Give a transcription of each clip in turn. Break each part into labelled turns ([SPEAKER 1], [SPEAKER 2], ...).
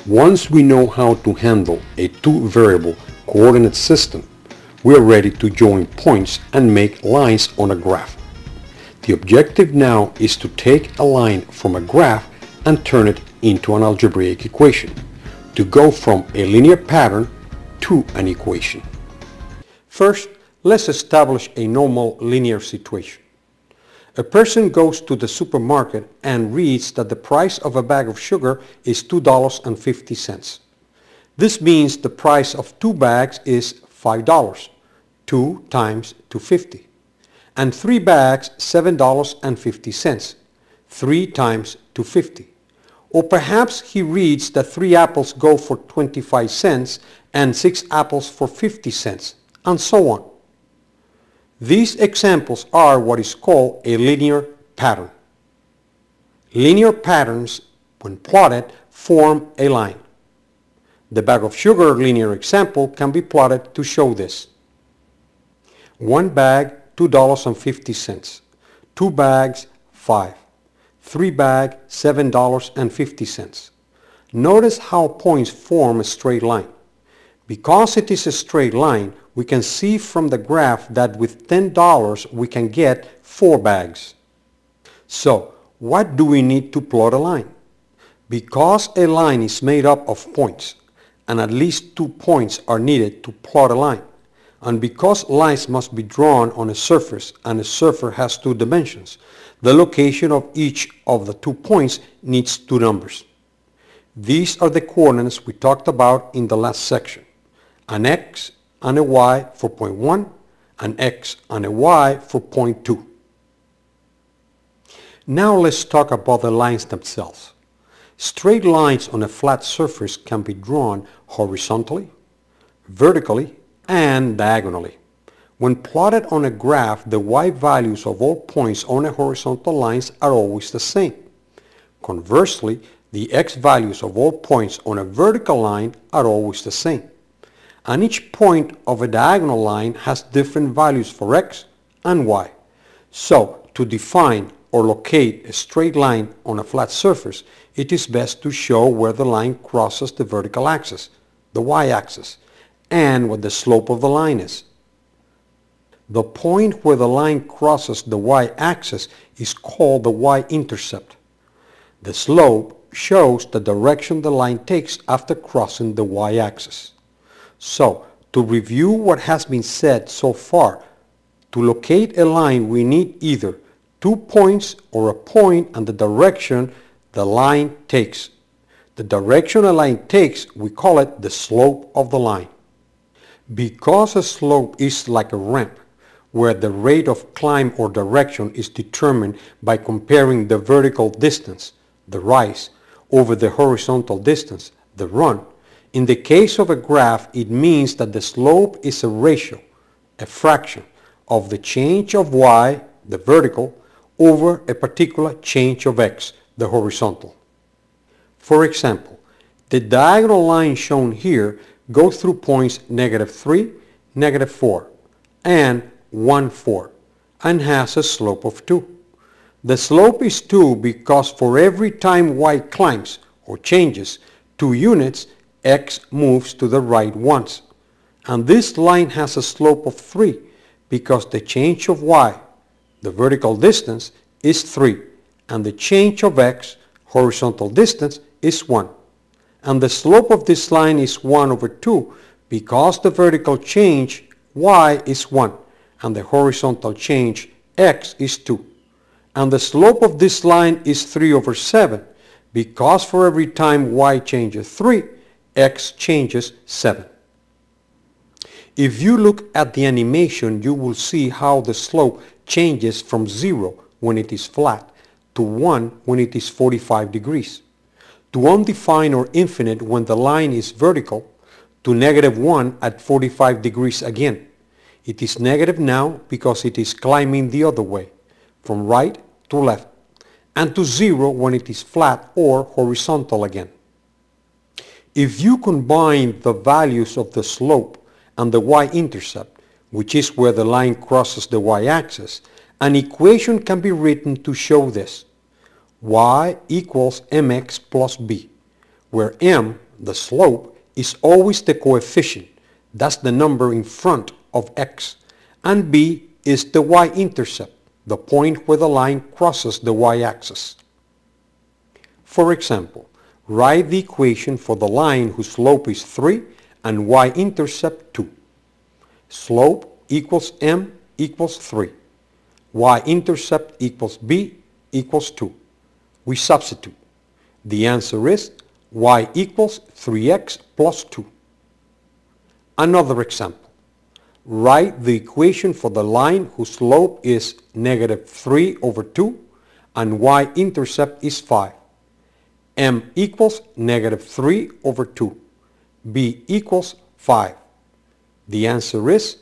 [SPEAKER 1] Once we know how to handle a two-variable coordinate system, we are ready to join points and make lines on a graph. The objective now is to take a line from a graph and turn it into an algebraic equation, to go from a linear pattern to an equation. First, let's establish a normal linear situation. A person goes to the supermarket and reads that the price of a bag of sugar is $2.50. This means the price of 2 bags is $5, 2 times $2.50, and 3 bags $7.50, 3 times $2.50. Or perhaps he reads that 3 apples go for 25 cents and 6 apples for 50 cents, and so on. These examples are what is called a linear pattern. Linear patterns, when plotted, form a line. The bag of sugar linear example can be plotted to show this. 1 bag, $2.50. 2 bags, 5. 3 bag, $7.50. Notice how points form a straight line. Because it is a straight line, we can see from the graph that with $10 we can get 4 bags. So, what do we need to plot a line? Because a line is made up of points, and at least 2 points are needed to plot a line, and because lines must be drawn on a surface and a surface has 2 dimensions, the location of each of the 2 points needs 2 numbers. These are the coordinates we talked about in the last section. An x and a y for point 1, an x and a y for point 2. Now let's talk about the lines themselves. Straight lines on a flat surface can be drawn horizontally, vertically, and diagonally. When plotted on a graph, the y values of all points on a horizontal lines are always the same. Conversely, the x values of all points on a vertical line are always the same. And each point of a diagonal line has different values for x and y. So, to define or locate a straight line on a flat surface, it is best to show where the line crosses the vertical axis, the y-axis, and what the slope of the line is. The point where the line crosses the y-axis is called the y-intercept. The slope shows the direction the line takes after crossing the y-axis. So, to review what has been said so far, to locate a line we need either 2 points or a point and the direction the line takes. The direction a line takes, we call it the slope of the line. Because a slope is like a ramp, where the rate of climb or direction is determined by comparing the vertical distance, the rise, over the horizontal distance, the run, in the case of a graph, it means that the slope is a ratio, a fraction, of the change of y, the vertical, over a particular change of x, the horizontal. For example, the diagonal line shown here goes through points -3, -4, and 1, 4, and has a slope of 2. The slope is 2 because for every time y climbs or changes 2 units, x moves to the right once. And this line has a slope of 3 because the change of y, the vertical distance, is 3, and the change of x, horizontal distance, is 1. And the slope of this line is 1 over 2 because the vertical change y is 1 and the horizontal change x is 2. And the slope of this line is 3 over 7 because for every time y changes 3, x changes 7. If you look at the animation, you will see how the slope changes from 0 when it is flat to 1 when it is 45 degrees, to undefined or infinite when the line is vertical, to -1 at 45 degrees again. It is negative now because it is climbing the other way, from right to left, and to 0 when it is flat or horizontal again. If you combine the values of the slope and the y-intercept, which is where the line crosses the y-axis, an equation can be written to show this. Y equals mx plus b, where m, The slope is always the coefficient, that's the number in front of x, and b is the y-intercept, the point where the line crosses the y-axis. For example, write the equation for the line whose slope is 3 and y-intercept 2. Slope equals m equals 3. Y-intercept equals b equals 2. We substitute. The answer is y equals 3x plus 2. Another example. Write the equation for the line whose slope is negative 3 over 2 and y-intercept is 5. M equals negative 3 over 2. B equals 5. The answer is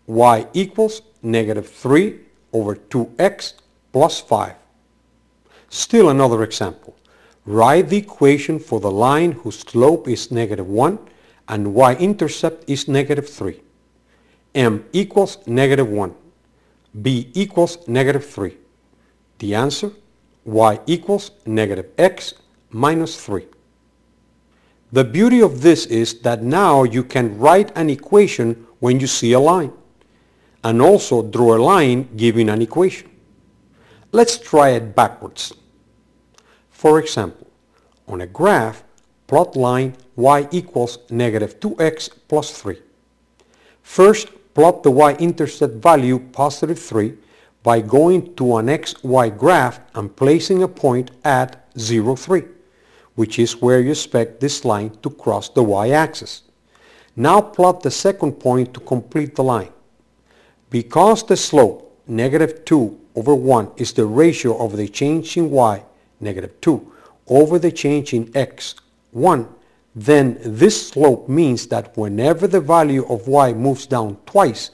[SPEAKER 1] y equals negative 3 over 2x plus 5. Still another example. Write the equation for the line whose slope is negative 1 and y-intercept is negative 3. M equals negative 1. B equals negative 3. The answer, y equals negative x minus 3. The beauty of this is that now you can write an equation when you see a line, and also draw a line giving an equation. Let's try it backwards. For example, on a graph, plot line y equals negative 2x plus 3. First, plot the y-intercept value positive 3 by going to an xy graph and placing a point at 0, 3, which is where you expect this line to cross the y-axis. Now plot the second point to complete the line. Because the slope, negative 2 over 1, is the ratio of the change in y, negative 2, over the change in x, 1, then this slope means that whenever the value of y moves down twice,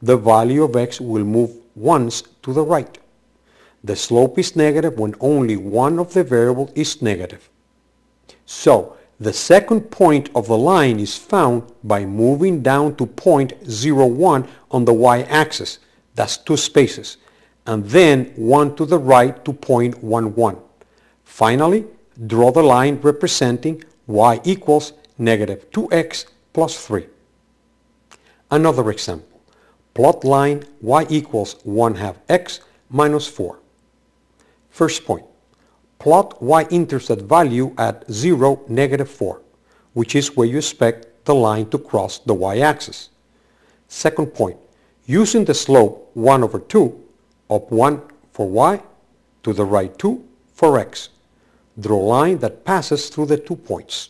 [SPEAKER 1] the value of x will move once to the right. The slope is negative when only one of the variables is negative. So, the second point of the line is found by moving down to point 0, 1 on the y-axis, that's 2 spaces, and then 1 to the right to point 1, 1. Finally, draw the line representing y equals negative 2x plus 3. Another example. Plot line y equals 1/2 x minus 4. First point. Plot y-intercept value at 0, negative 4, which is where you expect the line to cross the y-axis. Second point. Using the slope 1 over 2, up 1 for y, to the right 2 for x. Draw a line that passes through the 2 points.